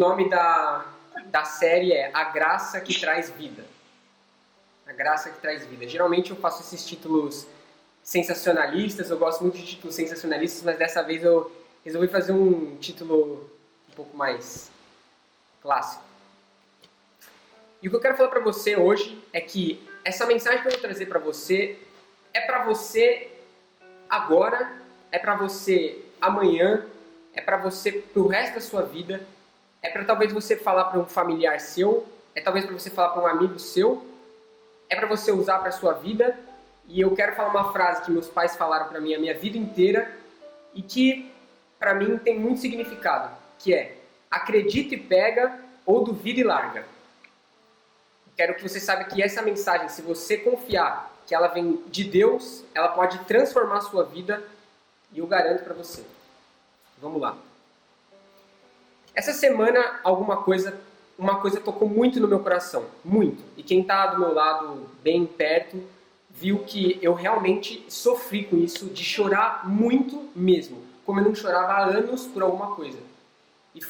nome da série é A Graça que Traz Vida. A Graça que Traz Vida. Geralmente eu faço esses títulos sensacionalistas, eu gosto muito de títulos sensacionalistas, mas dessa vez eu resolvi fazer um título um pouco mais clássico. E o que eu quero falar para você hoje é que essa mensagem que eu vou trazer para você é para você agora, é para você amanhã, é para você pro resto da sua vida, é para talvez você falar para um familiar seu, é talvez para você falar para um amigo seu, é para você usar para sua vida. E eu quero falar uma frase que meus pais falaram para mim a minha vida inteira e que para mim tem muito significado, que é: acredita e pega ou duvida e larga. Quero que você saiba que essa mensagem, se você confiar que ela vem de Deus, ela pode transformar a sua vida, e eu garanto para você. Vamos lá. Essa semana uma coisa tocou muito no meu coração, muito. E quem está do meu lado, bem perto, viu que eu realmente sofri com isso, de chorar muito mesmo, como eu não chorava há anos por alguma coisa. E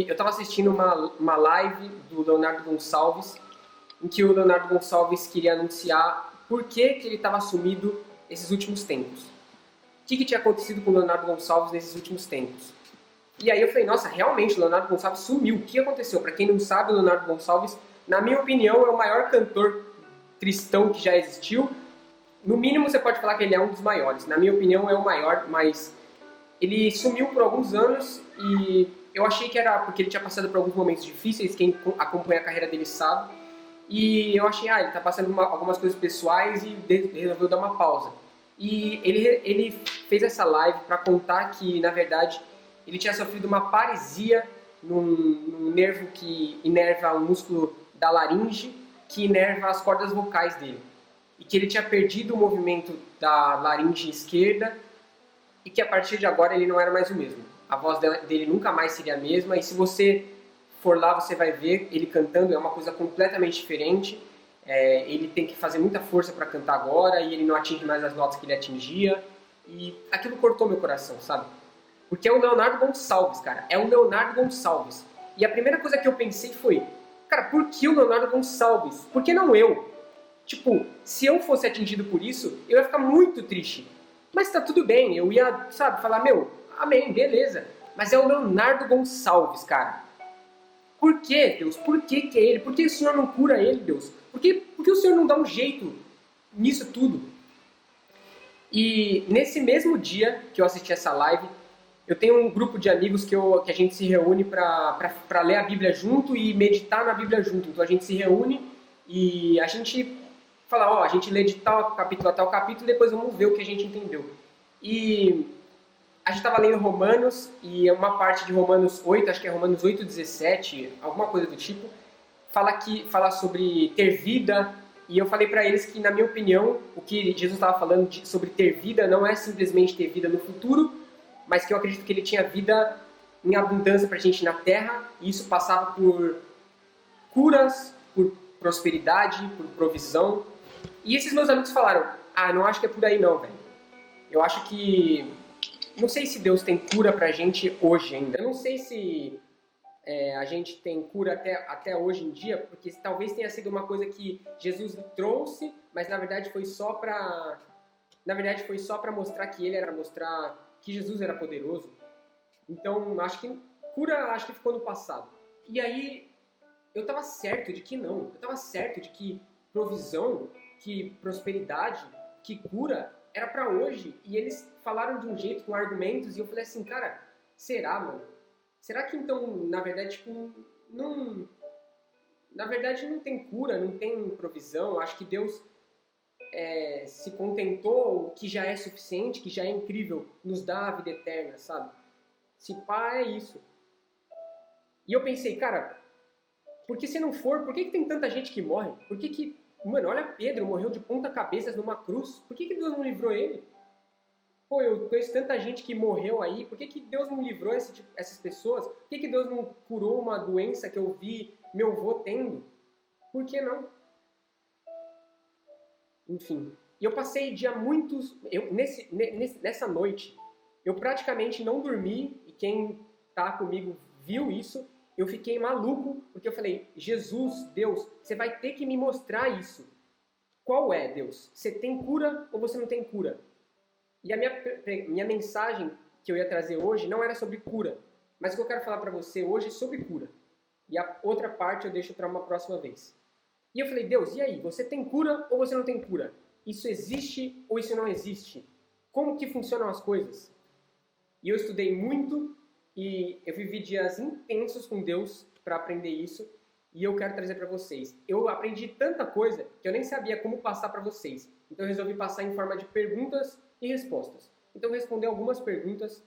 eu estava assistindo uma live do Leonardo Gonçalves, em que o Leonardo Gonçalves queria anunciar por que ele estava sumido esses últimos tempos. O que tinha acontecido com o Leonardo Gonçalves nesses últimos tempos? E aí eu falei, nossa, realmente o Leonardo Gonçalves sumiu. O que aconteceu? Para quem não sabe, o Leonardo Gonçalves, na minha opinião, é o maior cantor cristão que já existiu. No mínimo você pode falar que ele é um dos maiores. Na minha opinião é o maior, mas ele sumiu por alguns anos e eu achei que era porque ele tinha passado por alguns momentos difíceis, quem acompanha a carreira dele sabe. E eu achei, ele tá passando algumas coisas pessoais e resolveu dar uma pausa. E ele fez essa live para contar que, na verdade, ele tinha sofrido uma paresia num nervo que inerva o músculo da laringe, que inerva as cordas vocais dele. E que ele tinha perdido o movimento da laringe esquerda e que a partir de agora ele não era mais o mesmo. A voz dele nunca mais seria a mesma, e se você for lá, você vai ver ele cantando, é uma coisa completamente diferente. Ele tem que fazer muita força para cantar agora, e ele não atinge mais as notas que ele atingia, e aquilo cortou meu coração, sabe? Porque é o Leonardo Gonçalves, cara, é o Leonardo Gonçalves. E a primeira coisa que eu pensei foi, cara, por que o Leonardo Gonçalves? Por que não eu? Tipo, se eu fosse atingido por isso, eu ia ficar muito triste. Mas tá tudo bem, eu ia, sabe, falar, amém, beleza. Mas é o Leonardo Gonçalves, cara. Por que, Deus? Por que é ele? Por que o Senhor não cura ele, Deus? Por que o Senhor não dá um jeito nisso tudo? E nesse mesmo dia que eu assisti essa live, eu tenho um grupo de amigos que a gente se reúne para ler a Bíblia junto e meditar na Bíblia junto. Então a gente se reúne e a gente fala, a gente lê de tal capítulo a tal capítulo e depois vamos ver o que a gente entendeu. E a gente estava lendo Romanos, e uma parte de Romanos 8, acho que é Romanos 8:17, alguma coisa do tipo, fala sobre ter vida, e eu falei para eles que, na minha opinião, o que Jesus estava falando sobre ter vida não é simplesmente ter vida no futuro, mas que eu acredito que ele tinha vida em abundância para a gente na terra, e isso passava por curas, por prosperidade, por provisão. E esses meus amigos falaram, não acho que é por aí não, velho. Eu acho que... Não sei se Deus tem cura pra gente hoje ainda. Eu não sei se a gente tem cura até hoje em dia, porque talvez tenha sido uma coisa que Jesus trouxe, mas na verdade foi só pra mostrar que ele era, mostrar que Jesus era poderoso. Então, acho que cura ficou no passado. E aí, eu tava certo de que não. Eu tava certo de que provisão, que prosperidade, que cura era pra hoje. E eles falaram de um jeito, com argumentos, e eu falei assim, cara, será, mano? Será que então, na verdade, não... Na verdade, não tem cura, não tem provisão. Acho que Deus se contentou, que já é suficiente, que já é incrível, nos dá a vida eterna, sabe? Se pá, é isso. E eu pensei, cara, porque se não for, por que tem tanta gente que morre? Por que... Mano, olha Pedro, morreu de ponta cabeça numa cruz. Por que Deus não livrou ele? Pô, eu conheço tanta gente que morreu aí. Por que Deus não livrou essas pessoas? Por que Deus não curou uma doença que eu vi meu avô tendo? Por que não? Enfim. E eu passei nessa noite, eu praticamente não dormi. E quem tá comigo viu isso. eu fiquei maluco, porque eu falei, Jesus, Deus, você vai ter que me mostrar isso. Qual é, Deus? Você tem cura ou você não tem cura? E a minha mensagem que eu ia trazer hoje não era sobre cura, mas o que eu quero falar para você hoje é sobre cura. E a outra parte eu deixo para uma próxima vez. E eu falei, Deus, e aí? Você tem cura ou você não tem cura? Isso existe ou isso não existe? Como que funcionam as coisas? E eu estudei muito e eu vivi dias intensos com Deus para aprender isso. E eu quero trazer para vocês. Eu aprendi tanta coisa que eu nem sabia como passar para vocês. Então eu resolvi passar em forma de perguntas e respostas. Então eu vou responder algumas perguntas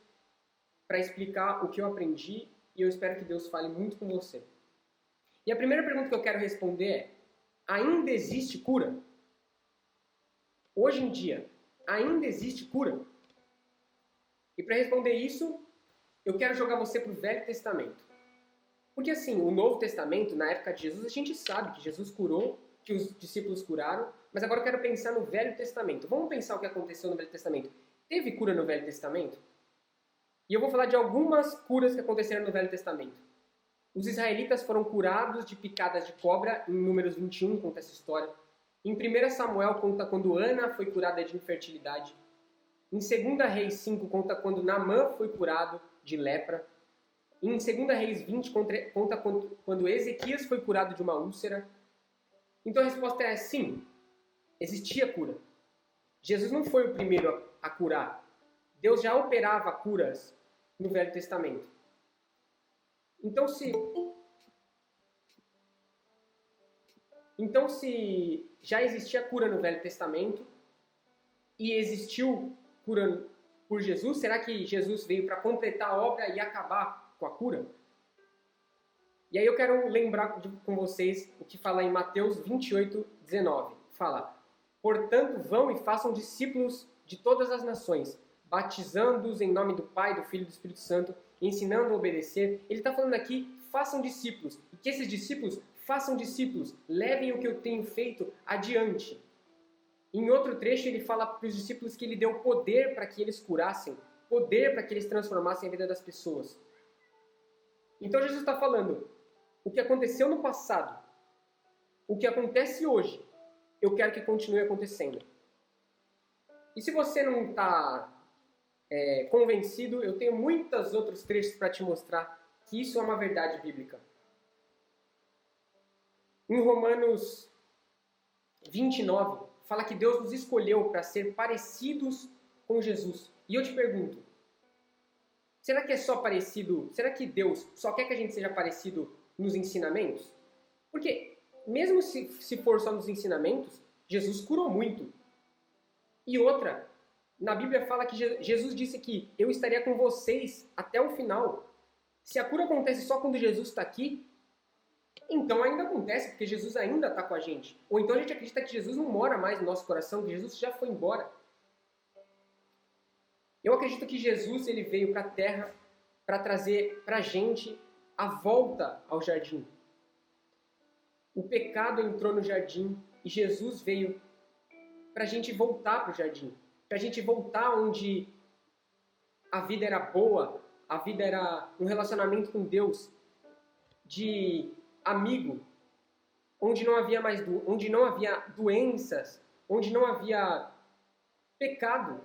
para explicar o que eu aprendi e eu espero que Deus fale muito com você. E a primeira pergunta que eu quero responder é: ainda existe cura? Hoje em dia, ainda existe cura? E para responder isso, eu quero jogar você para o Velho Testamento. Porque assim, o Novo Testamento, na época de Jesus, a gente sabe que Jesus curou, que os discípulos curaram, mas agora eu quero pensar no Velho Testamento. Vamos pensar o que aconteceu no Velho Testamento. Teve cura no Velho Testamento? E eu vou falar de algumas curas que aconteceram no Velho Testamento. Os israelitas foram curados de picadas de cobra, em Números 21 conta essa história. Em 1 Samuel conta quando Ana foi curada de infertilidade. Em 2 Reis 5 conta quando Naamã foi curado de lepra. Em 2 Reis 20 conta quando Ezequias foi curado de uma úlcera. Então a resposta é sim, existia cura. Jesus não foi o primeiro a curar. Deus já operava curas no Velho Testamento. Então se já existia cura no Velho Testamento e existiu cura por Jesus, será que Jesus veio para completar a obra e acabar com a cura? E aí eu quero lembrar com vocês o que fala em Mateus 28, 19. Fala, portanto, vão e façam discípulos de todas as nações, batizando-os em nome do Pai, do Filho e do Espírito Santo, ensinando a obedecer. Ele está falando aqui, façam discípulos. E que esses discípulos façam discípulos, levem o que eu tenho feito adiante. Em outro trecho ele fala para os discípulos que ele deu poder para que eles curassem, poder para que eles transformassem a vida das pessoas. Então Jesus está falando, o que aconteceu no passado, o que acontece hoje, eu quero que continue acontecendo. E se você não está convencido, eu tenho muitos outros trechos para te mostrar que isso é uma verdade bíblica. Em Romanos 29, fala que Deus nos escolheu para ser parecidos com Jesus. E eu te pergunto, será que é só parecido? Será que Deus só quer que a gente seja parecido nos ensinamentos? Porque mesmo se for só nos ensinamentos, Jesus curou muito. E outra, na Bíblia fala que Jesus disse que eu estaria com vocês até o final. Se a cura acontece só quando Jesus está aqui, então ainda acontece, porque Jesus ainda está com a gente. Ou então a gente acredita que Jesus não mora mais no nosso coração, que Jesus já foi embora. Eu acredito que Jesus ele veio para a Terra para trazer para a gente a volta ao jardim. O pecado entrou no jardim e Jesus veio para a gente voltar para o jardim. Para a gente voltar onde a vida era boa, a vida era um relacionamento com Deus, de amigo, onde não havia onde não havia doenças, onde não havia pecado,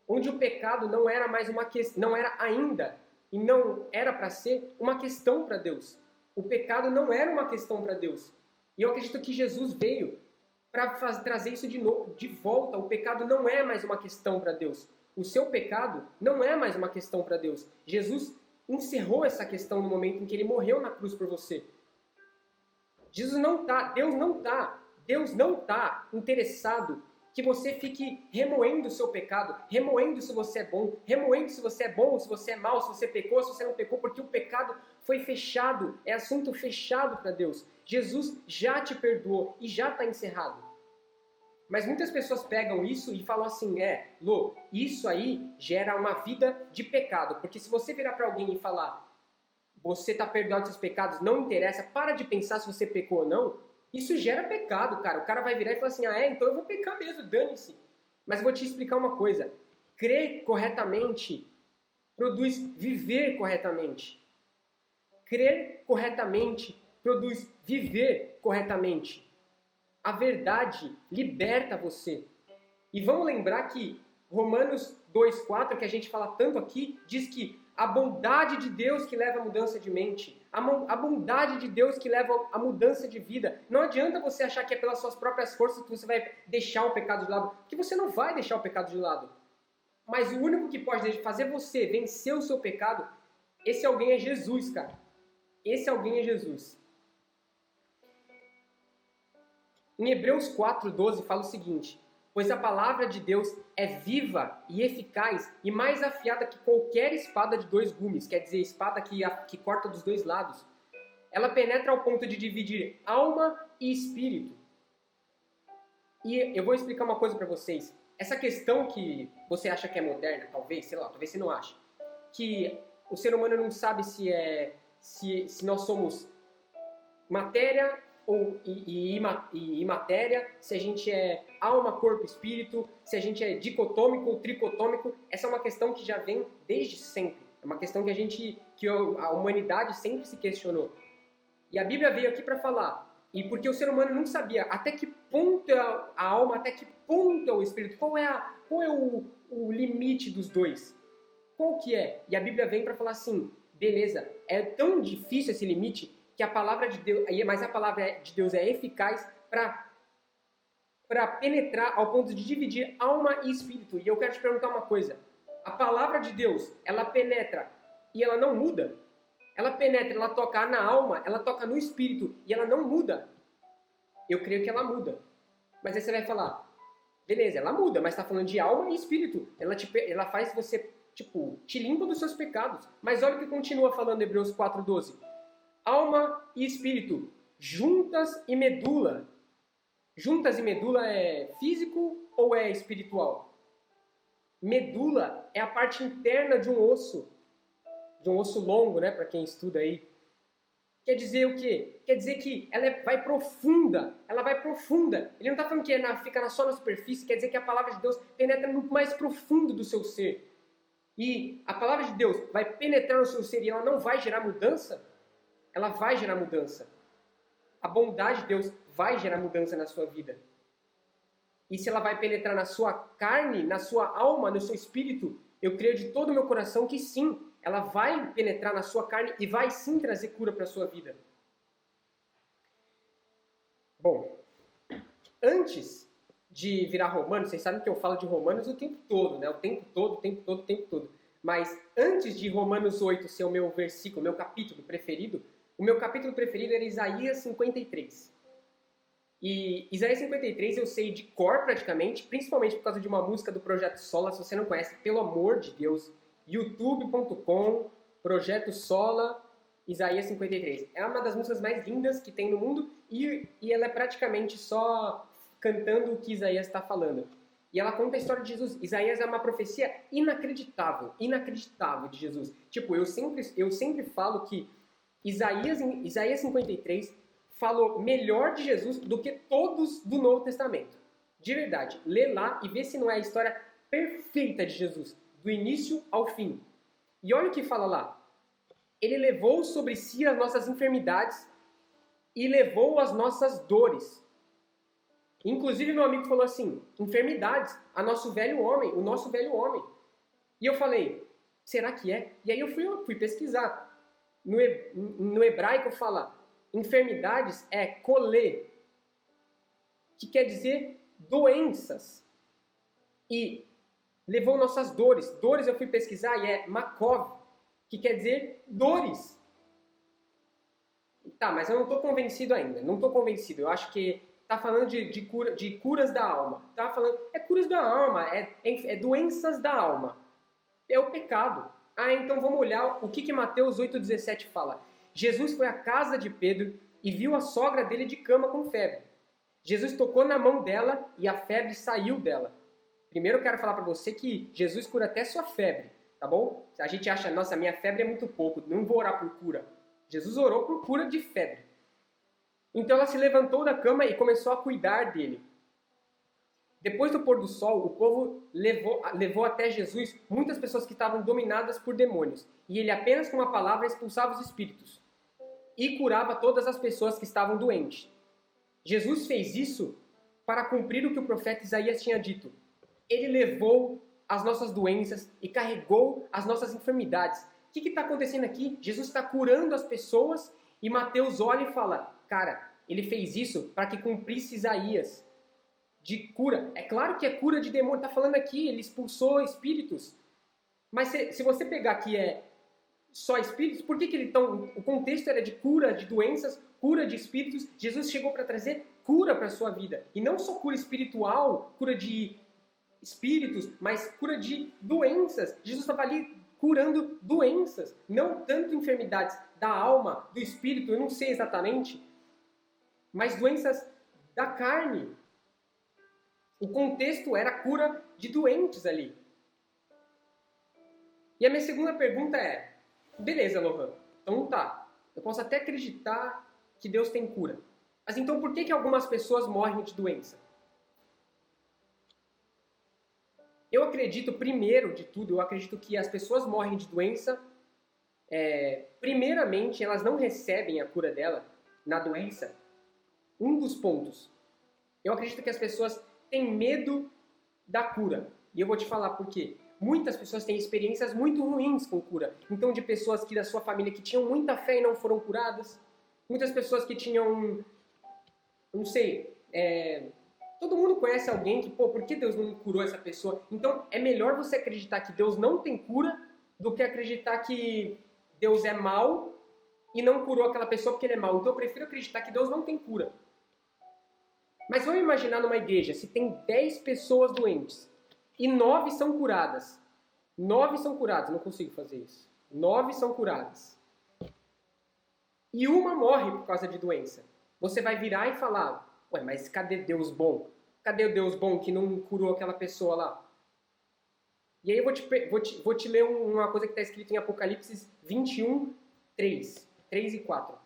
onde o pecado não era mais uma questão, não era ainda e não era para ser uma questão para Deus. O pecado não era uma questão para Deus. E eu acredito que Jesus veio para trazer isso de volta. O pecado não é mais uma questão para Deus. O seu pecado não é mais uma questão para Deus. Jesus encerrou essa questão no momento em que ele morreu na cruz por você. Deus não tá interessado que você fique remoendo o seu pecado, remoendo se você é bom, remoendo se você é bom ou se você é mau, se você pecou, se você não pecou, porque o pecado foi fechado, é assunto fechado para Deus. Jesus já te perdoou e já está encerrado. Mas muitas pessoas pegam isso e falam assim, Lô, isso aí gera uma vida de pecado, porque se você virar para alguém e falar, você está perdoado dos seus pecados, não interessa, para de pensar se você pecou ou não, isso gera pecado, cara. O cara vai virar e falar assim, então eu vou pecar mesmo, dane-se. Mas eu vou te explicar uma coisa, crer corretamente produz viver corretamente. crer corretamente produz viver corretamente. A verdade liberta você. E vamos lembrar que Romanos 2,4, que a gente fala tanto aqui, diz que a bondade de Deus que leva à mudança de mente, a bondade de Deus que leva à mudança de vida. Não adianta você achar que é pelas suas próprias forças que você vai deixar o pecado de lado, porque você não vai deixar o pecado de lado. Mas o único que pode fazer você vencer o seu pecado, esse alguém é Jesus, cara. Esse alguém é Jesus. Em Hebreus 4,12 fala o seguinte: pois a palavra de Deus é viva e eficaz e mais afiada que qualquer espada de dois gumes, quer dizer, espada que corta dos dois lados. Ela penetra ao ponto de dividir alma e espírito. E eu vou explicar uma coisa para vocês. Essa questão que você acha que é moderna, talvez, sei lá, talvez você não ache, que o ser humano não sabe se nós somos matéria e imatéria, se a gente é alma, corpo, espírito, se a gente é dicotômico ou tricotômico. Essa é uma questão que já vem desde sempre. É uma questão que a humanidade sempre se questionou. E a Bíblia veio aqui para falar. E porque o ser humano não sabia até que ponto é a alma, até que ponto é o espírito, qual é o limite dos dois. Qual que é? E a Bíblia vem para falar assim, beleza, é tão difícil esse limite que a palavra de Deus, mas a palavra de Deus é eficaz para penetrar ao ponto de dividir alma e espírito. E eu quero te perguntar uma coisa. A palavra de Deus, ela penetra e ela não muda? Ela penetra, ela toca na alma, ela toca no espírito e ela não muda? Eu creio que ela muda. Mas aí você vai falar, beleza, ela muda, mas está falando de alma e espírito. Ela faz você, te limpa dos seus pecados. Mas olha o que continua falando Hebreus 4,12. Alma e espírito, juntas e medula. Juntas e medula é físico ou é espiritual? Medula é a parte interna de um osso longo, né, para quem estuda aí. Quer dizer o quê? Quer dizer que ela vai profunda. Ele não está falando que fica só na superfície, quer dizer que a palavra de Deus penetra no mais profundo do seu ser. E a palavra de Deus vai penetrar no seu ser e ela não vai gerar mudança? Ela vai gerar mudança. A bondade de Deus vai gerar mudança na sua vida. E se ela vai penetrar na sua carne, na sua alma, no seu espírito, eu creio de todo o meu coração que sim, ela vai penetrar na sua carne e vai sim trazer cura para a sua vida. Bom, antes de virar Romanos, vocês sabem que eu falo de Romanos o tempo todo, né? O tempo todo. Mas antes de Romanos 8 ser o meu versículo, o meu capítulo preferido, o meu capítulo preferido era Isaías 53. E Isaías 53 eu sei de cor praticamente, principalmente por causa de uma música do Projeto Sola. Se você não conhece, pelo amor de Deus, youtube.com, Projeto Sola, Isaías 53. É uma das músicas mais lindas que tem no mundo e ela é praticamente só cantando o que Isaías está falando. E ela conta a história de Jesus. Isaías é uma profecia inacreditável de Jesus. Eu sempre falo que Isaías 53 falou melhor de Jesus do que todos do Novo Testamento. De verdade, lê lá e vê se não é a história perfeita de Jesus, do início ao fim. E olha o que fala lá. Ele levou sobre si as nossas enfermidades e levou as nossas dores. Inclusive, meu amigo falou assim, enfermidades, o nosso velho homem. E eu falei, será que é? E aí eu fui pesquisar. No hebraico fala, enfermidades é kolé, que quer dizer doenças. E levou nossas dores. Dores eu fui pesquisar e é makov, que quer dizer dores. Tá, mas eu não estou convencido ainda. Eu acho que tá falando de curas da alma. Tá falando, é curas da alma, é doenças da alma. É o pecado. Então vamos olhar o que Mateus 8,17 fala. Jesus foi à casa de Pedro e viu a sogra dele de cama com febre. Jesus tocou na mão dela e a febre saiu dela. Primeiro eu quero falar para você que Jesus cura até sua febre, tá bom? A gente acha, nossa, minha febre é muito pouco, não vou orar por cura. Jesus orou por cura de febre. Então ela se levantou da cama e começou a cuidar dele. Depois do pôr do sol, o povo levou até Jesus muitas pessoas que estavam dominadas por demônios. E ele apenas com uma palavra expulsava os espíritos. e curava todas as pessoas que estavam doentes. Jesus fez isso para cumprir o que o profeta Isaías tinha dito. Ele levou as nossas doenças e carregou as nossas enfermidades. O que está acontecendo aqui? Jesus está curando as pessoas e Mateus olha e fala, cara, ele fez isso para que cumprisse Isaías de cura. É claro que é cura de demônio, está falando aqui, ele expulsou espíritos. Mas se você pegar que é só espíritos, por que ele tão... O contexto era de cura de doenças, cura de espíritos. Jesus chegou para trazer cura para a sua vida. E não só cura espiritual, cura de espíritos, mas cura de doenças. Jesus estava ali curando doenças, não tanto enfermidades da alma, do espírito, eu não sei exatamente, mas doenças da carne. O contexto era a cura de doentes ali. E a minha segunda pergunta é, beleza, Lohan, então tá, eu posso até acreditar que Deus tem cura, mas então por que algumas pessoas morrem de doença? Eu acredito, primeiro de tudo, eu acredito que as pessoas morrem de doença, primeiramente, elas não recebem a cura dela na doença. Um dos pontos. Eu acredito que as pessoas têm medo da cura. E eu vou te falar por quê. Muitas pessoas têm experiências muito ruins com cura. Então, de pessoas que da sua família que tinham muita fé e não foram curadas. Muitas pessoas que tinham, não sei, todo mundo conhece alguém que, pô, por que Deus não curou essa pessoa? Então, é melhor você acreditar que Deus não tem cura do que acreditar que Deus é mau e não curou aquela pessoa porque ele é mau. Então, eu prefiro acreditar que Deus não tem cura. Mas vamos imaginar numa igreja, se tem 10 pessoas doentes e 9 são curadas. 9 são curadas, não consigo fazer isso. 9 são curadas. E uma morre por causa de doença. Você vai virar e falar, ué, mas cadê Deus bom? Cadê o Deus bom que não curou aquela pessoa lá? E aí eu vou te ler uma coisa que está escrita em Apocalipse 21, 3 e 4.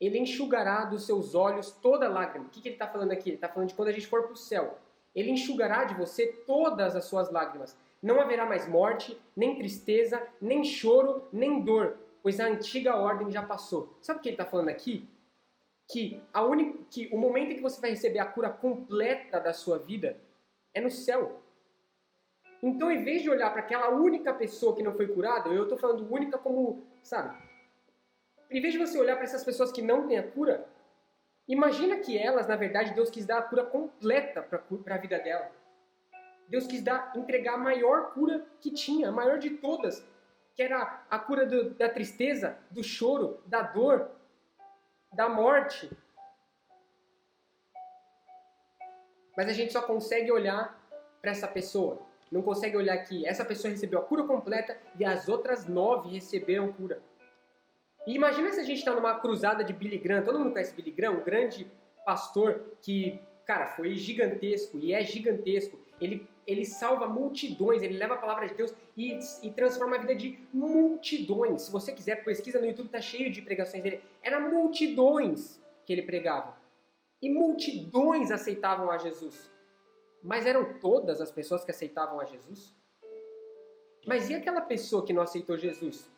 Ele enxugará dos seus olhos toda lágrima. O que ele está falando aqui? Ele está falando de quando a gente for para o céu. Ele enxugará de você todas as suas lágrimas. Não haverá mais morte, nem tristeza, nem choro, nem dor, pois a antiga ordem já passou. Sabe o que ele está falando aqui? Que o momento em que você vai receber a cura completa da sua vida é no céu. Então, em vez de olhar para aquela única pessoa que não foi curada, eu estou falando única como, sabe? Em vez de você olhar para essas pessoas que não têm a cura, imagina que elas, na verdade, Deus quis dar a cura completa para a vida dela. Deus quis entregar a maior cura que tinha, a maior de todas, que era a cura da tristeza, do choro, da dor, da morte. Mas a gente só consegue olhar para essa pessoa. Não consegue olhar que essa pessoa recebeu a cura completa e as outras 9 receberam cura. E imagina se a gente está numa cruzada de Billy Graham. Todo mundo conhece Billy Graham, um grande pastor que, cara, foi gigantesco e é gigantesco. Ele salva multidões, ele leva a palavra de Deus e transforma a vida de multidões. Se você quiser, pesquisa no YouTube, tá cheio de pregações dele. Era multidões que ele pregava. E multidões aceitavam a Jesus. Mas eram todas as pessoas que aceitavam a Jesus? Mas e aquela pessoa que não aceitou Jesus?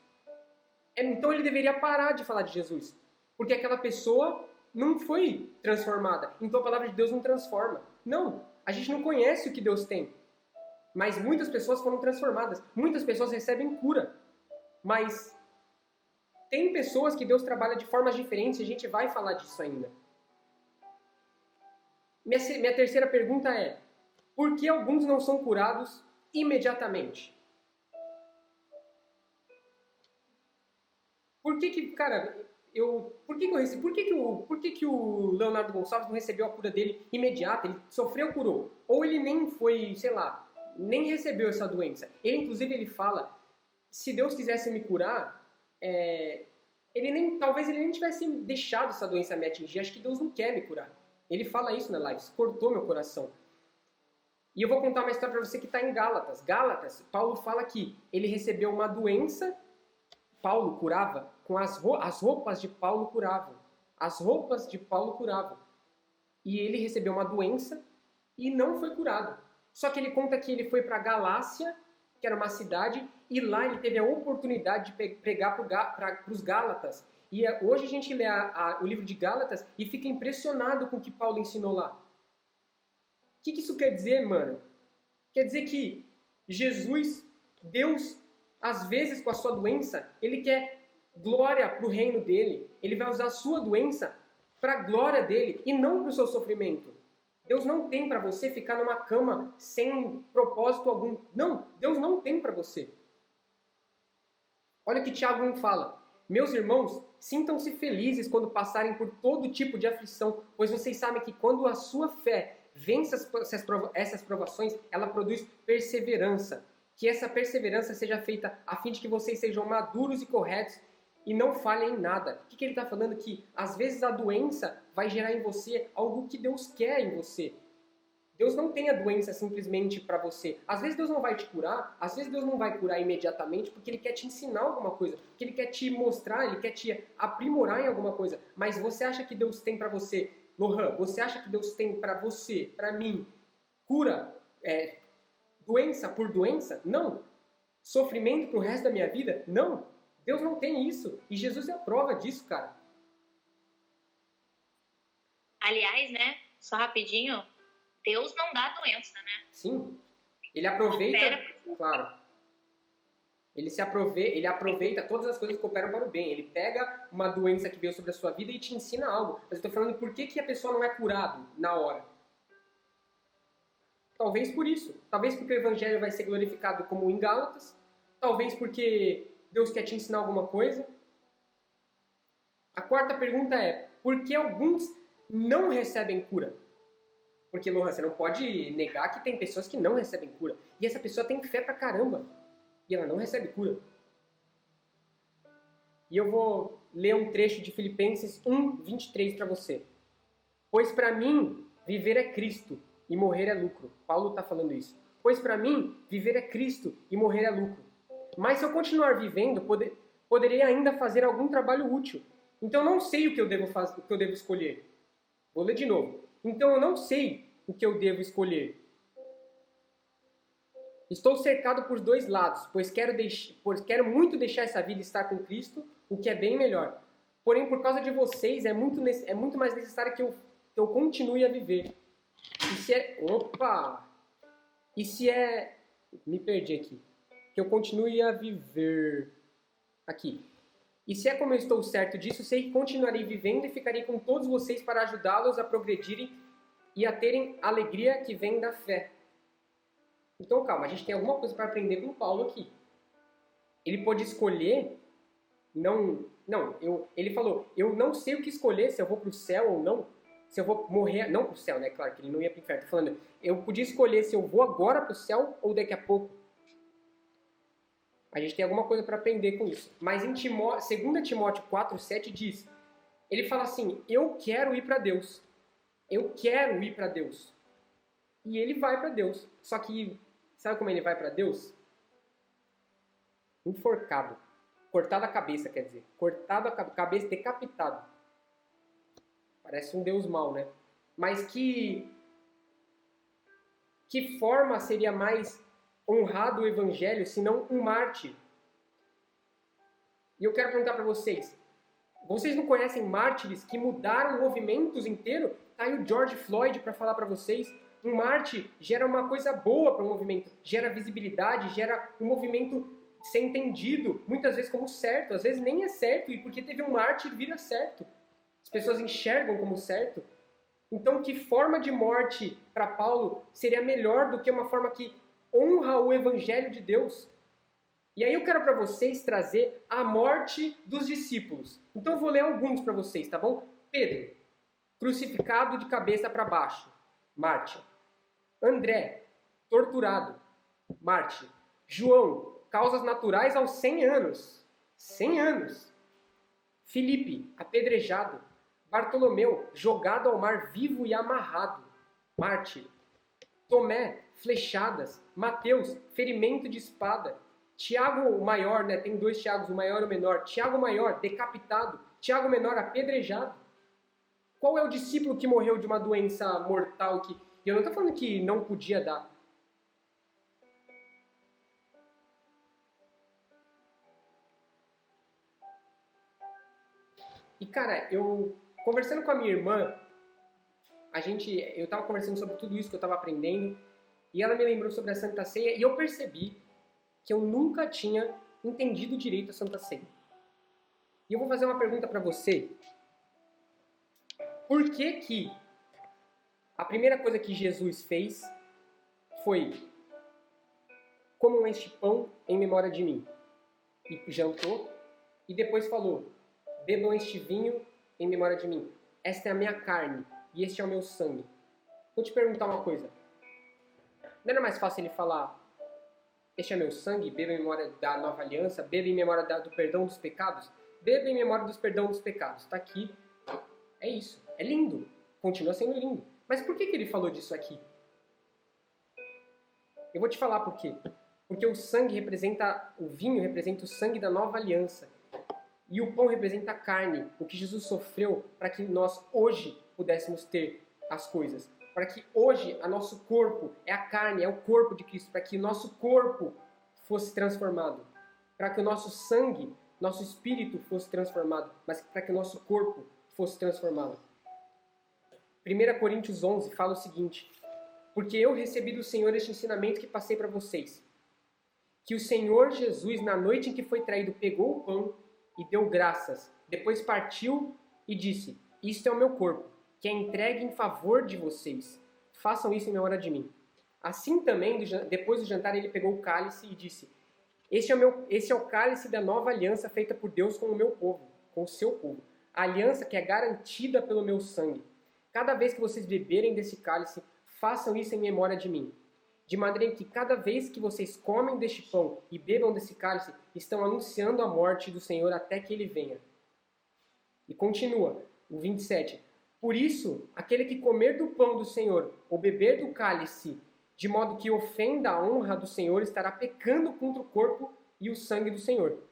Então ele deveria parar de falar de Jesus. Porque aquela pessoa não foi transformada. Então a palavra de Deus não transforma. Não, a gente não conhece o que Deus tem. Mas muitas pessoas foram transformadas. Muitas pessoas recebem cura. Mas tem pessoas que Deus trabalha de formas diferentes e a gente vai falar disso ainda. Minha terceira pergunta é: por que alguns não são curados imediatamente? Por que cara, por que o Leonardo Gonçalves não recebeu a cura dele imediata? Ele sofreu, curou. Ou ele nem foi, sei lá, nem recebeu essa doença. Inclusive, ele fala, se Deus quisesse me curar, talvez ele nem tivesse deixado essa doença me atingir. Acho que Deus não quer me curar. Ele fala isso na live, cortou meu coração. E eu vou contar uma história para você que está em Gálatas. Gálatas, Paulo fala que ele recebeu uma doença, Paulo curava, com as roupas de Paulo curavam. As roupas de Paulo curavam. E ele recebeu uma doença e não foi curado. Só que ele conta que ele foi para Galácia, que era uma cidade, e lá ele teve a oportunidade de pregar para os Gálatas. E hoje a gente lê o livro de Gálatas e fica impressionado com o que Paulo ensinou lá. O que isso quer dizer, mano? Quer dizer que Jesus, Deus, às vezes com a sua doença, ele quer glória para o reino dele. Ele vai usar a sua doença para a glória dele e não para o seu sofrimento. Deus não tem para você ficar numa cama sem propósito algum. Não, Deus não tem para você. Olha o que Tiago 1 fala. Meus irmãos, sintam-se felizes quando passarem por todo tipo de aflição, pois vocês sabem que quando a sua fé vence essas provações, ela produz perseverança. Que essa perseverança seja feita a fim de que vocês sejam maduros e corretos e não falhem em nada. O que ele está falando? Que às vezes a doença vai gerar em você algo que Deus quer em você. Deus não tem a doença simplesmente para você. Às vezes Deus não vai te curar, às vezes Deus não vai curar imediatamente porque Ele quer te ensinar alguma coisa, porque Ele quer te mostrar, Ele quer te aprimorar em alguma coisa. Mas você acha que Deus tem para você, Lohan, você acha que Deus tem para você, para mim, cura, doença por doença? Não. Sofrimento pro resto da minha vida? Não. Deus não tem isso. E Jesus é a prova disso, cara. Aliás, né, só rapidinho, Deus não dá doença, né? Sim. Ele aproveita, claro. Ele aproveita todas as coisas que cooperam para o bem. Ele pega uma doença que veio sobre a sua vida e te ensina algo. Mas eu estou falando por que a pessoa não é curada na hora. Talvez por isso. Talvez porque o evangelho vai ser glorificado como em Gálatas. Talvez porque Deus quer te ensinar alguma coisa. A quarta pergunta é, por que alguns não recebem cura? Porque, Lohan, você não pode negar que tem pessoas que não recebem cura. E essa pessoa tem fé pra caramba. E ela não recebe cura. E eu vou ler um trecho de Filipenses 1:23 para você. Pois para mim, viver é Cristo e morrer é lucro. Paulo está falando isso. Pois para mim, viver é Cristo e morrer é lucro. Mas se eu continuar vivendo, poderei ainda fazer algum trabalho útil. Então eu não sei o que eu devo fazer, o que eu devo escolher. Vou ler de novo. Então eu não sei o que eu devo escolher. Estou cercado por dois lados, pois quero muito deixar essa vida e estar com Cristo, o que é bem melhor. Porém, por causa de vocês, é muito mais necessário que eu continue a viver. Me perdi aqui. Que eu continue a viver. Aqui. E se é como eu estou certo disso, sei que continuarei vivendo e ficarei com todos vocês para ajudá-los a progredirem e a terem a alegria que vem da fé. Então, calma, a gente tem alguma coisa para aprender com o Paulo aqui. Ele pôde escolher, ele falou, eu não sei o que escolher, se eu vou para o céu ou não, se eu vou morrer, não para o céu, né, claro que ele não ia para o inferno, tô falando, eu podia escolher se eu vou agora para o céu ou daqui a pouco. A gente tem alguma coisa para aprender com isso. Mas em 2 Timóteo 4:7 diz, ele fala assim, eu quero ir para Deus. Eu quero ir para Deus. E ele vai para Deus. Só que, sabe como ele vai para Deus? Enforcado. Cortado a cabeça, quer dizer. Cortado a cabeça, decapitado. Parece um Deus mau, né? Mas que forma seria mais honrado o evangelho se não um mártir? E eu quero perguntar para vocês. Vocês não conhecem mártires que mudaram movimentos inteiros? Tá aí o George Floyd para falar para vocês. Um mártir gera uma coisa boa para o movimento, gera visibilidade, gera um movimento ser entendido, muitas vezes como certo, às vezes nem é certo, e porque teve um mártir vira certo. As pessoas enxergam como certo. Então, que forma de morte para Paulo seria melhor do que uma forma que honra o evangelho de Deus? E aí eu quero para vocês trazer a morte dos discípulos. Então eu vou ler alguns para vocês, tá bom? Pedro, crucificado de cabeça para baixo, mártir. André, torturado, mártir. João, causas naturais aos 100 anos. 100 anos. Filipe, apedrejado. Bartolomeu, jogado ao mar vivo e amarrado, mártir. Tomé, flechadas. Mateus, ferimento de espada. Tiago, o maior, né? Tem dois Tiagos, o maior e o menor. Tiago maior, decapitado. Tiago menor, apedrejado. Qual é o discípulo que morreu de uma doença mortal que... E eu não estou falando que não podia dar. E, cara, eu conversando com a minha irmã, eu tava conversando sobre tudo isso que eu tava aprendendo, e ela me lembrou sobre a Santa Ceia, e eu percebi que eu nunca tinha entendido direito a Santa Ceia. E eu vou fazer uma pergunta para você. Por que a primeira coisa que Jesus fez foi: comam este pão em memória de mim? E jantou, e depois falou: bebam este vinho em memória de mim. Esta é a minha carne, e este é o meu sangue. Vou te perguntar uma coisa. Não era mais fácil ele falar: este é meu sangue, beba em memória da nova aliança, beba em memória do perdão dos pecados? Beba em memória dos perdão dos pecados. Está aqui. É isso. É lindo. Continua sendo lindo. Mas por que ele falou disso aqui? Eu vou te falar por quê. Porque o vinho representa o sangue da nova aliança. E o pão representa a carne, o que Jesus sofreu para que nós hoje pudéssemos ter as coisas. Para que hoje o nosso corpo é a carne, é o corpo de Cristo, para que o nosso corpo fosse transformado. Para que o nosso sangue, nosso espírito fosse transformado, mas para que o nosso corpo fosse transformado. 1 Coríntios 11 fala o seguinte: porque eu recebi do Senhor este ensinamento que passei para vocês, que o Senhor Jesus, na noite em que foi traído, pegou o pão e deu graças. Depois partiu e disse: isto é o meu corpo, que é entregue em favor de vocês. Façam isso em memória de mim. Assim também, depois do jantar, ele pegou o cálice e disse: esse é o cálice da nova aliança feita por Deus com o meu povo, com o seu povo. A aliança que é garantida pelo meu sangue. Cada vez que vocês beberem desse cálice, façam isso em memória de mim. De maneira que cada vez que vocês comem deste pão e bebam desse cálice, estão anunciando a morte do Senhor até que ele venha. E continua, o 27. Por isso, aquele que comer do pão do Senhor ou beber do cálice, de modo que ofenda a honra do Senhor, estará pecando contra o corpo e o sangue do Senhor.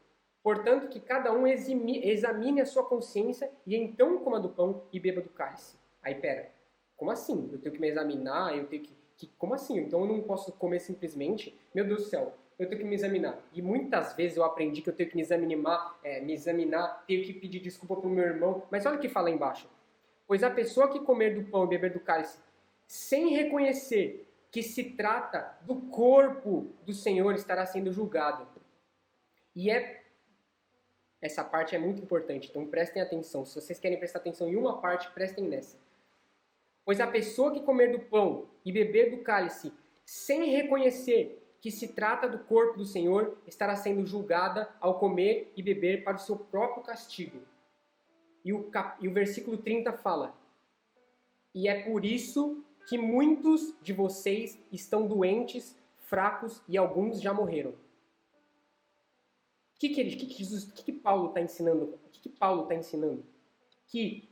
Portanto, que cada um examine a sua consciência e então coma do pão e beba do cálice. Aí, pera, como assim? Eu tenho que me examinar, eu tenho que... Como assim? Então eu não posso comer simplesmente? Meu Deus do céu, eu tenho que me examinar. E muitas vezes eu aprendi que eu tenho que me examinar, tenho que pedir desculpa pro meu irmão. Mas olha o que fala aí embaixo. Pois a pessoa que comer do pão e beber do cálice, sem reconhecer que se trata do corpo do Senhor, estará sendo julgado. E essa parte é muito importante, então prestem atenção. Se vocês querem prestar atenção em uma parte, prestem nessa. Pois a pessoa que comer do pão e beber do cálice, sem reconhecer que se trata do corpo do Senhor, estará sendo julgada ao comer e beber para o seu próprio castigo. E o versículo 30 fala: e é por isso que muitos de vocês estão doentes, fracos e alguns já morreram. O que Paulo está ensinando? O que Paulo está ensinando? Que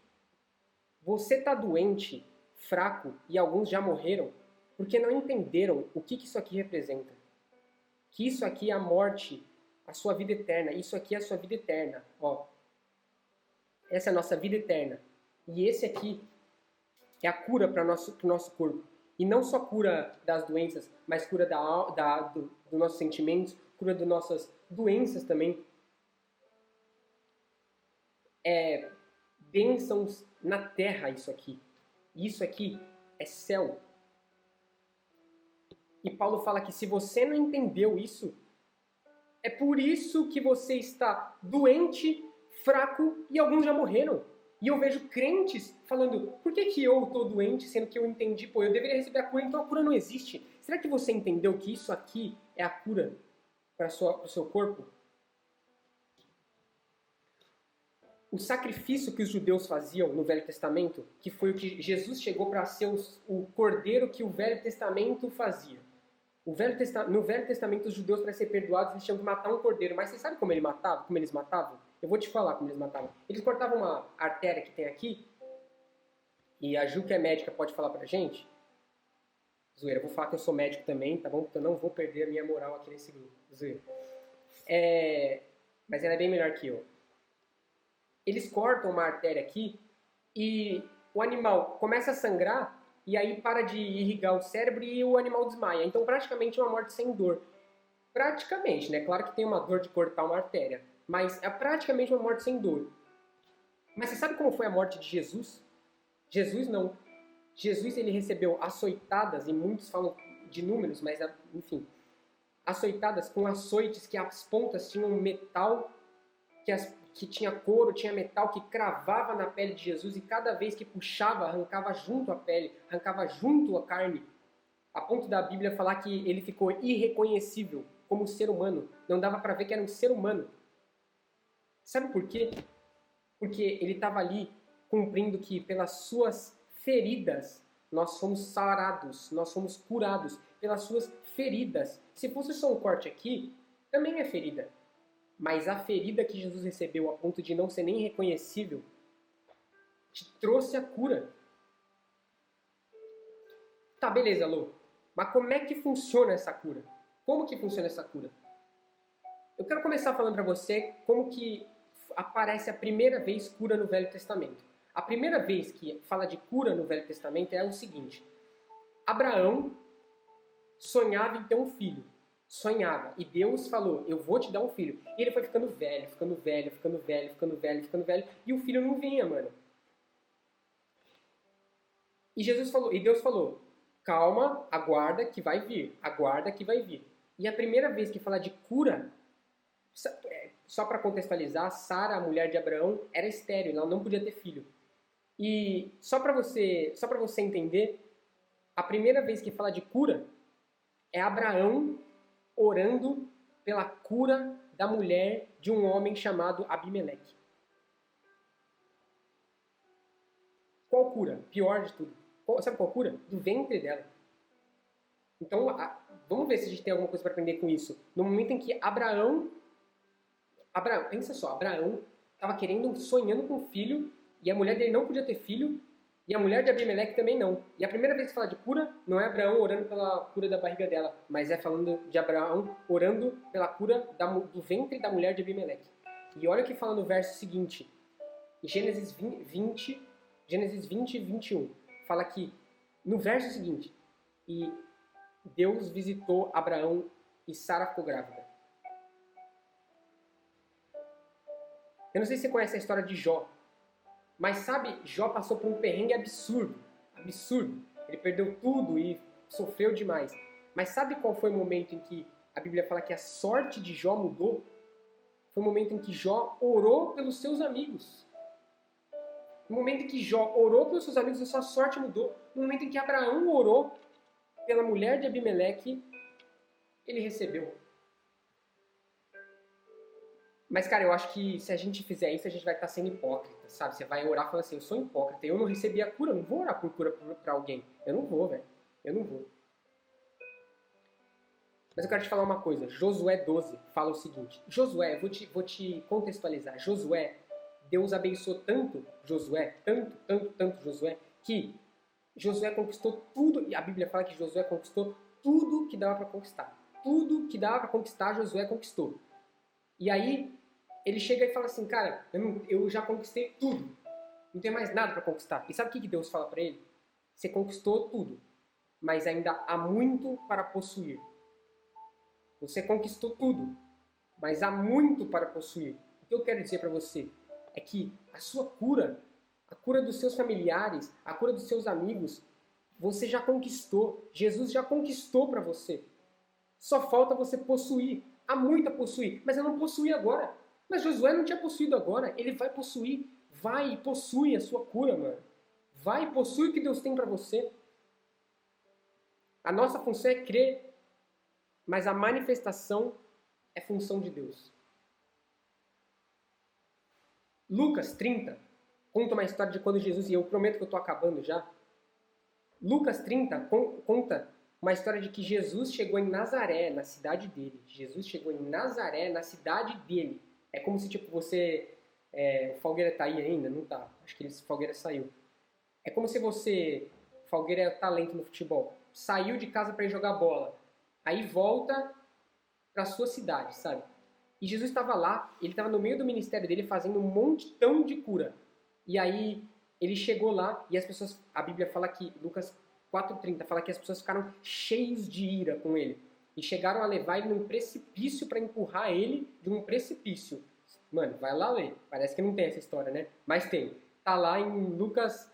você está doente, fraco e alguns já morreram porque não entenderam o que isso aqui representa. Que isso aqui é a morte, a sua vida eterna. Isso aqui é a sua vida eterna. Ó, essa é a nossa vida eterna. E esse aqui é a cura para o nosso corpo. E não só cura das doenças, mas cura dos nossos sentimentos, cura das nossas doenças também. É bênçãos na terra isso aqui. E isso aqui é céu. E Paulo fala que se você não entendeu isso, é por isso que você está doente, fraco e alguns já morreram. E eu vejo crentes falando: por que eu estou doente, sendo que eu entendi, eu deveria receber a cura, então a cura não existe. Será que você entendeu que isso aqui é a cura para o seu corpo? O sacrifício que os judeus faziam no Velho Testamento, que foi o que Jesus chegou para ser o cordeiro que o Velho Testamento fazia. No Velho Testamento, os judeus, para ser perdoados, eles tinham que matar um cordeiro. Mas você sabe como eles matavam? Eu vou te falar como eles matavam. Eles cortavam uma artéria que tem aqui, e a Ju, que é médica, pode falar pra gente. Zoeira, eu vou falar que eu sou médico também, tá bom? Porque eu não vou perder a minha moral aqui nesse grupo. Zoeira. Mas ela é bem melhor que eu. Eles cortam uma artéria aqui e o animal começa a sangrar e aí para de irrigar o cérebro e o animal desmaia. Então praticamente é uma morte sem dor. Praticamente, né? Claro que tem uma dor de cortar uma artéria, mas é praticamente uma morte sem dor. Mas você sabe como foi a morte de Jesus? Jesus não. Jesus ele recebeu açoitadas, e muitos falam de números, mas enfim, açoitadas com açoites que as pontas tinham metal, que tinha couro, tinha metal que cravava na pele de Jesus, e cada vez que puxava, arrancava junto a pele, arrancava junto a carne, a ponto da Bíblia falar que ele ficou irreconhecível como ser humano. Não dava para ver que era um ser humano. Sabe por quê? Porque ele estava ali cumprindo que pelas suas feridas nós fomos sarados, nós fomos curados. Pelas suas feridas. Se fosse só um corte aqui, também é ferida. Mas a ferida que Jesus recebeu a ponto de não ser nem reconhecível te trouxe a cura. Tá, beleza, Lô. Mas como é que funciona essa cura? Como que funciona essa cura? Eu quero começar falando para você como que aparece a primeira vez cura no Velho Testamento. A primeira vez que fala de cura no Velho Testamento é o seguinte. Abraão sonhava em ter um filho. Sonhava. E Deus falou, eu vou te dar um filho. E ele foi ficando velho, ficando velho, ficando velho, ficando velho, ficando velho. E o filho não vinha, mano. E Jesus falou, e Deus falou, calma, aguarda que vai vir. Aguarda que vai vir. E a primeira vez que fala de cura, só para contextualizar, Sara, a mulher de Abraão, era estéril, ela não podia ter filho. E só para você entender, a primeira vez que fala de cura é Abraão orando pela cura da mulher de um homem chamado Abimeleque. Qual cura? Pior de tudo. Sabe qual cura? Do ventre dela. Então, vamos ver se a gente tem alguma coisa para aprender com isso. No momento em que Abraão, pensa só, Abraão estava sonhando com um filho, e a mulher dele não podia ter filho, e a mulher de Abimeleque também não. E a primeira vez que fala de cura, não é Abraão orando pela cura da barriga dela, mas é falando de Abraão orando pela cura do ventre da mulher de Abimeleque. E olha o que fala no verso seguinte, em Gênesis 20 e 21. Fala que, no verso seguinte, e Deus visitou Abraão e Sara ficou grávida. Eu não sei se você conhece a história de Jó, mas sabe, Jó passou por um perrengue absurdo. Absurdo. Ele perdeu tudo e sofreu demais. Mas sabe qual foi o momento em que a Bíblia fala que a sorte de Jó mudou? Foi o momento em que Jó orou pelos seus amigos. No momento em que Jó orou pelos seus amigos, a sua sorte mudou. No momento em que Abraão orou pela mulher de Abimeleque, ele recebeu. Mas, cara, eu acho que se a gente fizer isso, a gente vai estar sendo hipócrita, sabe? Você vai orar falando assim, eu sou hipócrita, eu não recebi a cura, eu não vou orar por cura pra alguém. Eu não vou, velho. Eu não vou. Mas eu quero te falar uma coisa. Josué 12 fala o seguinte. Josué, vou te contextualizar. Josué, Deus abençoou tanto Josué, tanto Josué, que Josué conquistou tudo, e a Bíblia fala que Josué conquistou tudo que dava para conquistar. Tudo que dava para conquistar, Josué conquistou. E aí, ele chega e fala assim, cara, eu já conquistei tudo. Não tem mais nada para conquistar. E sabe o que Deus fala para ele? Você conquistou tudo, mas ainda há muito para possuir. Você conquistou tudo, mas há muito para possuir. O que eu quero dizer para você é que a sua cura, a cura dos seus familiares, a cura dos seus amigos, você já conquistou. Jesus já conquistou para você. Só falta você possuir. Há muito a possuir, mas eu não possuí agora. Mas Josué não tinha possuído agora. Ele vai possuir. Vai e possui a sua cura, mano. Vai e possui o que Deus tem para você. A nossa função é crer. Mas a manifestação é função de Deus. Lucas 30 conta uma história de quando Jesus, e eu prometo que eu estou acabando já. Lucas 30 conta uma história de que Jesus chegou em Nazaré, na cidade dele. Jesus chegou em Nazaré, na cidade dele. É como se, tipo, você... o Falgueira tá aí ainda? Não tá. Acho que o Falgueira saiu. É como se você... O Falgueira é talento no futebol. Saiu de casa para ir jogar bola. Aí volta para sua cidade, sabe? E Jesus estava lá, ele estava no meio do ministério dele fazendo um montão de cura. E aí ele chegou lá e as pessoas... A Bíblia fala que... Lucas 4:30 fala que as pessoas ficaram cheios de ira com ele. E chegaram a levar ele num precipício para empurrar ele de um precipício. Mano, vai lá ler. Parece que não tem essa história, né? Mas tem. Tá lá em Lucas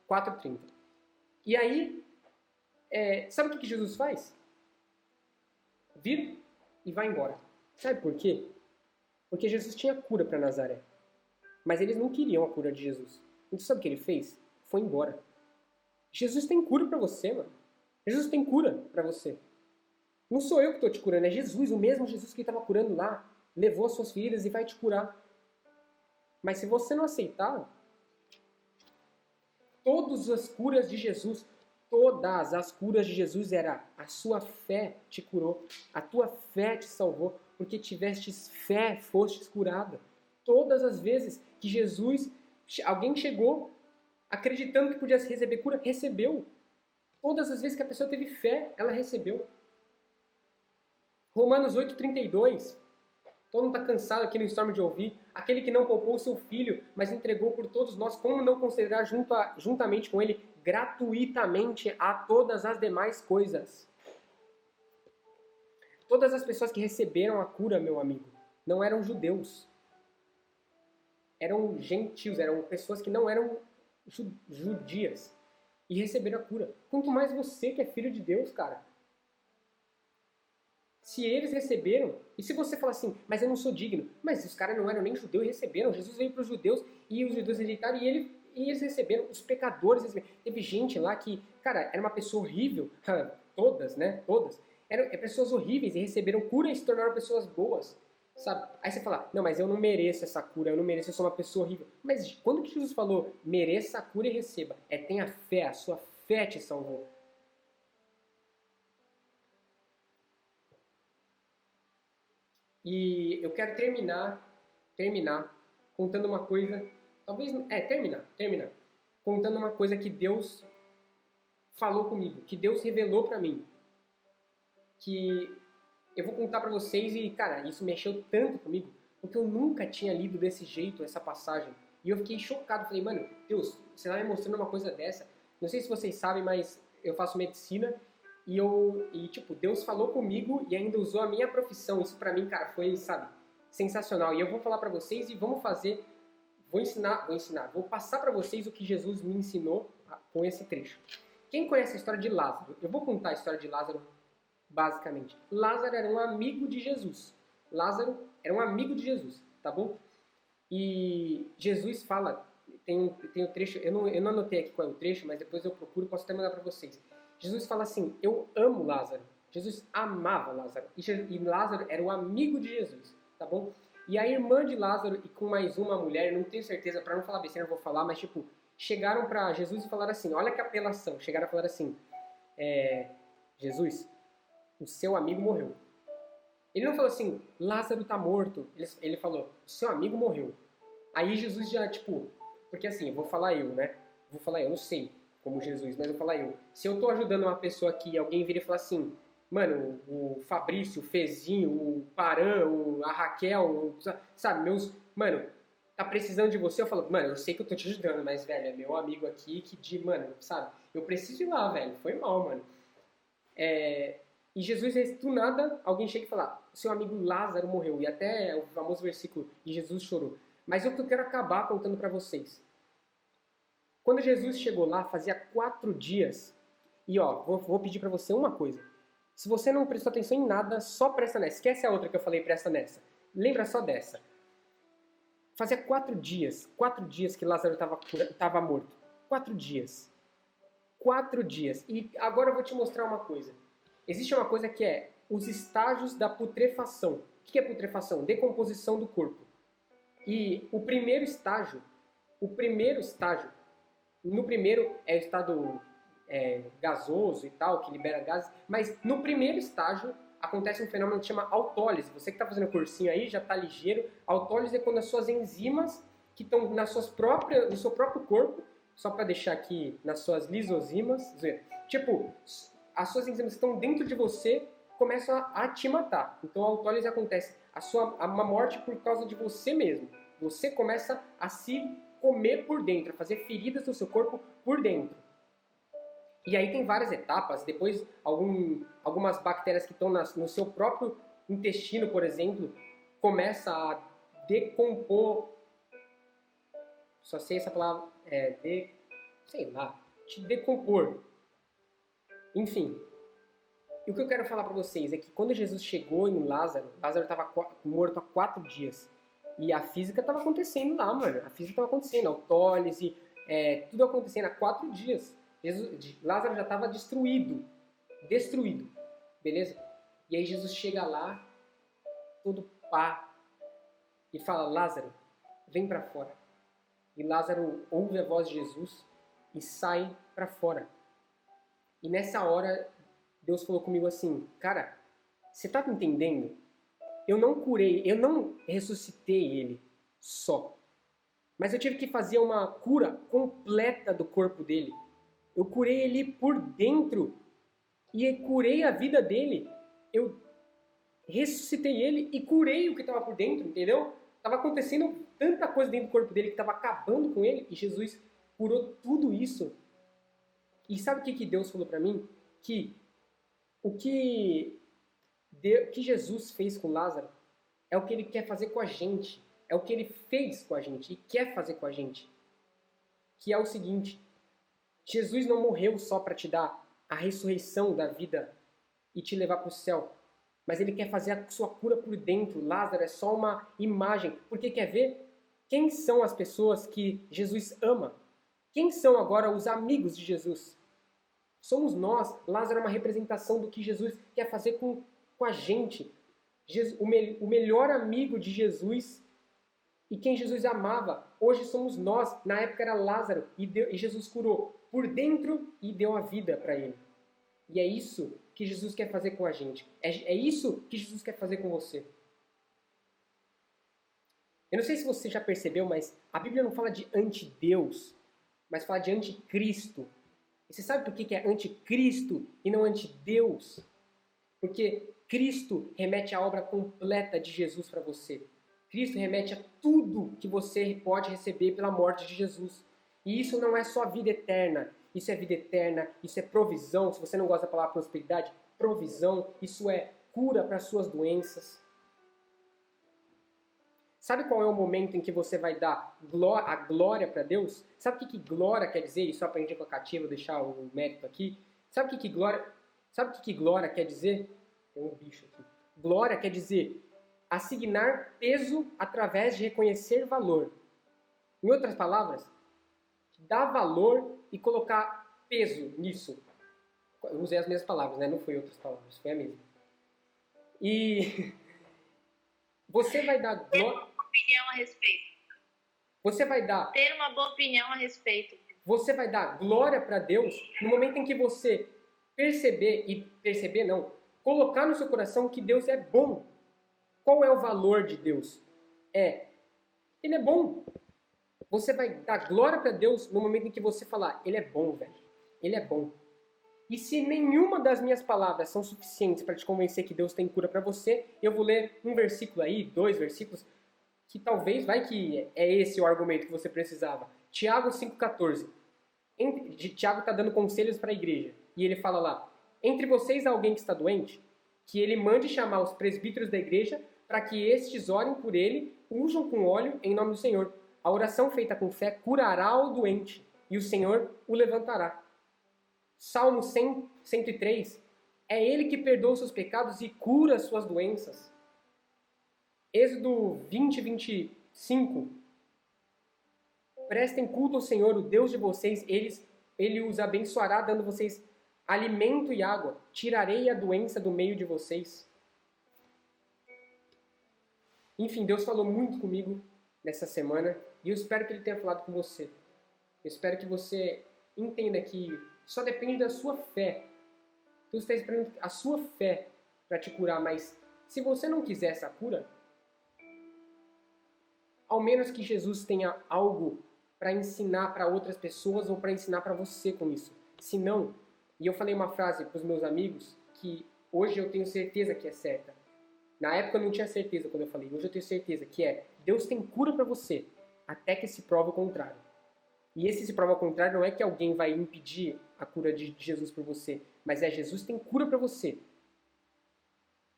4:30. E aí, sabe o que Jesus faz? Vira e vai embora. Sabe por quê? Porque Jesus tinha cura para Nazaré. Mas eles não queriam a cura de Jesus. Então sabe o que ele fez? Foi embora. Jesus tem cura para você, mano. Jesus tem cura para você. Não sou eu que estou te curando, é Jesus, o mesmo Jesus que estava curando lá. Levou as suas feridas e vai te curar. Mas se você não aceitar, todas as curas de Jesus, todas as curas de Jesus era a sua fé te curou, a tua fé te salvou, porque tivestes fé, fostes curada. Todas as vezes que Jesus, alguém chegou acreditando que podia receber cura, recebeu. Todas as vezes que a pessoa teve fé, ela recebeu. Romanos 8:32. Todo mundo está cansado aqui no Storm de ouvir. Aquele que não poupou o seu filho, mas entregou por todos nós, como não considerar juntamente com ele, gratuitamente, a todas as demais coisas? Todas as pessoas que receberam a cura, meu amigo, não eram judeus. Eram gentios, eram pessoas que não eram judias. E receberam a cura. Quanto mais você que é filho de Deus, cara. Se eles receberam, e se você falar assim, mas eu não sou digno, mas os caras não eram nem judeus e receberam, Jesus veio para os judeus e os judeus rejeitaram e eles receberam, os pecadores receberam. Teve gente lá que, cara, era uma pessoa horrível, todas, né, todas, eram pessoas horríveis e receberam cura e se tornaram pessoas boas, sabe? Aí você fala, não, mas eu não mereço essa cura, eu não mereço, eu sou uma pessoa horrível. Mas quando que Jesus falou, mereça a cura e receba? Tenha fé, a sua fé te salvou. E eu quero terminar contando uma coisa, talvez, terminar, contando uma coisa que Deus falou comigo, que Deus revelou pra mim, que eu vou contar pra vocês e, cara, isso mexeu tanto comigo, porque eu nunca tinha lido desse jeito essa passagem, e eu fiquei chocado, falei, mano, Deus, você tá me mostrando uma coisa dessa, não sei se vocês sabem, mas eu faço medicina, e tipo, Deus falou comigo e ainda usou a minha profissão. Isso pra mim, cara, foi, sabe, sensacional. E eu vou falar pra vocês e vou passar pra vocês o que Jesus me ensinou com esse trecho. Quem conhece a história de Lázaro? Eu vou contar a história de Lázaro basicamente. Lázaro era um amigo de Jesus. Lázaro era um amigo de Jesus, tá bom? E Jesus fala, tem um trecho, eu não anotei aqui qual é o trecho, mas depois eu procuro, posso até mandar pra vocês. Jesus fala assim, eu amo Lázaro. Jesus amava Lázaro. E Lázaro era o amigo de Jesus, tá bom? E a irmã de Lázaro e com mais uma mulher, não tenho certeza, para não falar besteira, não vou falar, mas tipo, chegaram para Jesus e falaram assim, olha que apelação, chegaram a falar assim, Jesus, o seu amigo morreu. Ele não falou assim, Lázaro tá morto. Ele falou, o seu amigo morreu. Aí Jesus já, tipo, porque assim, eu vou falar eu, né? Vou falar eu não sei como Jesus, mas eu vou falar eu. Se eu tô ajudando uma pessoa aqui, alguém vira e fala assim, mano, o Fabrício, o Fezinho, o Paran, a Raquel, sabe, mano, tá precisando de você, eu falo, mano, eu sei que eu tô te ajudando, mas, velho, é meu amigo aqui mano, sabe, eu preciso ir lá, velho, foi mal, mano. E Jesus, do nada, alguém chega e fala, seu amigo Lázaro morreu, e até o famoso versículo, e Jesus chorou. Mas o que eu quero acabar contando pra vocês. Quando Jesus chegou lá, fazia 4 dias, e ó, vou pedir pra você uma coisa. Se você não prestou atenção em nada, só presta nessa. Esquece a outra que eu falei, presta nessa. Lembra só dessa. Fazia 4 dias que Lázaro estava morto. 4 dias. 4 dias. E agora eu vou te mostrar uma coisa. Existe uma coisa que é os estágios da putrefação. O que é putrefação? Decomposição do corpo. E o primeiro estágio, no primeiro é o estado gasoso e tal, que libera gases, mas no primeiro estágio acontece um fenômeno que chama autólise. Você que está fazendo cursinho aí, já está ligeiro. Autólise é quando as suas enzimas, que estão no seu próprio corpo, só para deixar aqui nas suas lisozimas, tipo, as suas enzimas que estão dentro de você começam a te matar. Então a autólise acontece, uma morte por causa de você mesmo. Você começa a se comer por dentro, a fazer feridas no seu corpo por dentro. E aí tem várias etapas, depois algumas bactérias que estão no seu próprio intestino, por exemplo, começa decompor. Só sei essa palavra. Sei lá. Te decompor. Enfim. E o que eu quero falar para vocês é que quando Jesus chegou em Lázaro estava morto há 4 dias. E a física estava acontecendo lá, mano. A física estava acontecendo, a autólise, tudo acontecendo há 4 dias. Lázaro já estava destruído. Beleza? E aí Jesus chega lá, todo pá, e fala, Lázaro, vem para fora. E Lázaro ouve a voz de Jesus e sai para fora. E nessa hora, Deus falou comigo assim, cara, você tá entendendo? Eu não curei, eu não ressuscitei ele só. Mas eu tive que fazer uma cura completa do corpo dele. Eu curei ele por dentro e curei a vida dele. Eu ressuscitei ele e curei o que estava por dentro, entendeu? Estava acontecendo tanta coisa dentro do corpo dele que estava acabando com ele e Jesus curou tudo isso. E sabe o que Deus falou para mim? Que o que Jesus fez com Lázaro é o que ele quer fazer com a gente. É o que ele fez com a gente e quer fazer com a gente. Que é o seguinte, Jesus não morreu só para te dar a ressurreição da vida e te levar para o céu. Mas ele quer fazer a sua cura por dentro. Lázaro é só uma imagem. Porque quer ver quem são as pessoas que Jesus ama? Quem são agora os amigos de Jesus? Somos nós. Lázaro é uma representação do que Jesus quer fazer com a gente. O melhor amigo de Jesus e quem Jesus amava, hoje somos nós. Na época era Lázaro e Jesus curou por dentro e deu a vida para ele. E é isso que Jesus quer fazer com a gente. É isso que Jesus quer fazer com você. Eu não sei se você já percebeu, mas a Bíblia não fala de antideus, mas fala de anticristo. E você sabe por que é anticristo e não antideus? Porque Cristo remete à obra completa de Jesus para você. Cristo remete a tudo que você pode receber pela morte de Jesus. E isso não é só vida eterna. Isso é vida eterna, isso é provisão. Se você não gosta da palavra prosperidade, provisão. Isso é cura para suas doenças. Sabe qual é o momento em que você vai dar a glória para Deus? Sabe o que glória quer dizer? E só para a gente cativa, deixar o mérito aqui. Sabe o que glória quer dizer? Tem um bicho aqui. Glória quer dizer assignar peso através de reconhecer valor. Em outras palavras, dar valor e colocar peso nisso. Eu usei as mesmas palavras, né? Não foi outras palavras, foi a mesma. E você vai dar glória. Opinião a respeito. Você vai dar. Ter uma boa opinião a respeito. Você vai dar glória para Deus no momento em que você colocar no seu coração que Deus é bom. Qual é o valor de Deus? Ele é bom. Você vai dar glória para Deus no momento em que você falar, ele é bom, velho. Ele é bom. E se nenhuma das minhas palavras são suficientes para te convencer que Deus tem cura para você, eu vou ler um versículo aí, 2 versículos, que talvez vai que é esse o argumento que você precisava. Tiago 5,14. Tiago está dando conselhos para a igreja. E ele fala lá, entre vocês há alguém que está doente? Que ele mande chamar os presbíteros da igreja para que estes orem por ele, unjam com óleo em nome do Senhor. A oração feita com fé curará o doente e o Senhor o levantará. Salmo 103. É ele que perdoa os seus pecados e cura as suas doenças. Êxodo 20, 25. Prestem culto ao Senhor, o Deus de vocês. Ele os abençoará, dando vocês alimento e água. Tirarei a doença do meio de vocês. Enfim, Deus falou muito comigo nessa semana e eu espero que Ele tenha falado com você. Eu espero que você entenda que só depende da sua fé. Deus está esperando a sua fé para te curar, mas se você não quiser essa cura, ao menos que Jesus tenha algo para ensinar para outras pessoas ou para ensinar para você com isso. Se não, e eu falei uma frase para os meus amigos que hoje eu tenho certeza que é certa. Na época eu não tinha certeza quando eu falei, hoje eu tenho certeza que Deus tem cura para você, até que se prove o contrário. E esse se prova o contrário não é que alguém vai impedir a cura de Jesus por você, mas Jesus tem cura para você.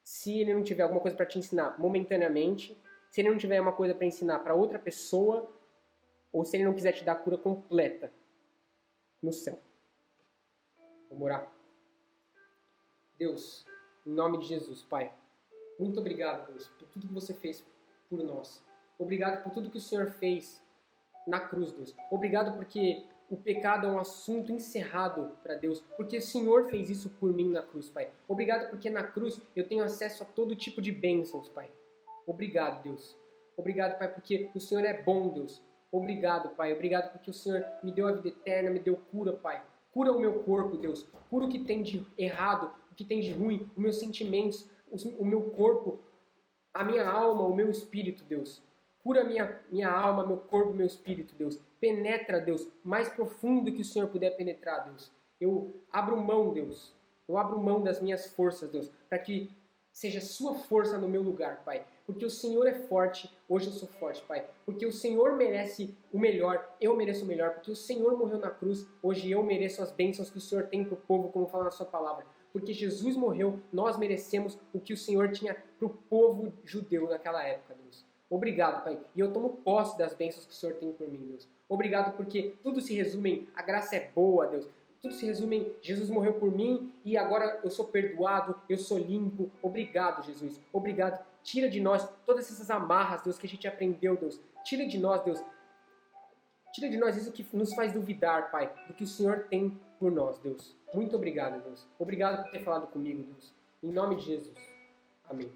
Se ele não tiver alguma coisa para te ensinar momentaneamente, se ele não tiver uma coisa para ensinar para outra pessoa, ou se ele não quiser te dar a cura completa no céu. Vamos orar. Deus, em nome de Jesus, Pai, muito obrigado, Deus, por tudo que você fez por nós. Obrigado por tudo que o Senhor fez na cruz, Deus. Obrigado porque o pecado é um assunto encerrado para Deus, porque o Senhor fez isso por mim na cruz, Pai. Obrigado porque na cruz eu tenho acesso a todo tipo de bênçãos, Pai. Obrigado, Deus. Obrigado, Pai, porque o Senhor é bom, Deus. Obrigado, Pai. Obrigado porque o Senhor me deu a vida eterna, me deu cura, Pai. Cura o meu corpo, Deus. Cura o que tem de errado, o que tem de ruim, os meus sentimentos, o meu corpo, a minha alma, o meu espírito, Deus. Cura minha alma, meu corpo, meu espírito, Deus. Penetra, Deus, mais profundo que o Senhor puder penetrar, Deus. Eu abro mão, Deus. Eu abro mão das minhas forças, Deus, para que seja sua força no meu lugar, Pai. Porque o Senhor é forte, hoje eu sou forte, Pai. Porque o Senhor merece o melhor, eu mereço o melhor. Porque o Senhor morreu na cruz, hoje eu mereço as bênçãos que o Senhor tem para o povo, como fala na sua palavra. Porque Jesus morreu, nós merecemos o que o Senhor tinha para o povo judeu naquela época, Deus. Obrigado, Pai. E eu tomo posse das bênçãos que o Senhor tem por mim, Deus. Obrigado porque tudo se resume em a graça é boa, Deus. Tudo se resume em Jesus morreu por mim e agora eu sou perdoado, eu sou limpo. Obrigado, Jesus. Obrigado. Tira de nós todas essas amarras, Deus, que a gente aprendeu, Deus. Tira de nós, Deus. Tira de nós isso que nos faz duvidar, Pai, do que o Senhor tem por nós, Deus. Muito obrigado, Deus. Obrigado por ter falado comigo, Deus. Em nome de Jesus. Amém.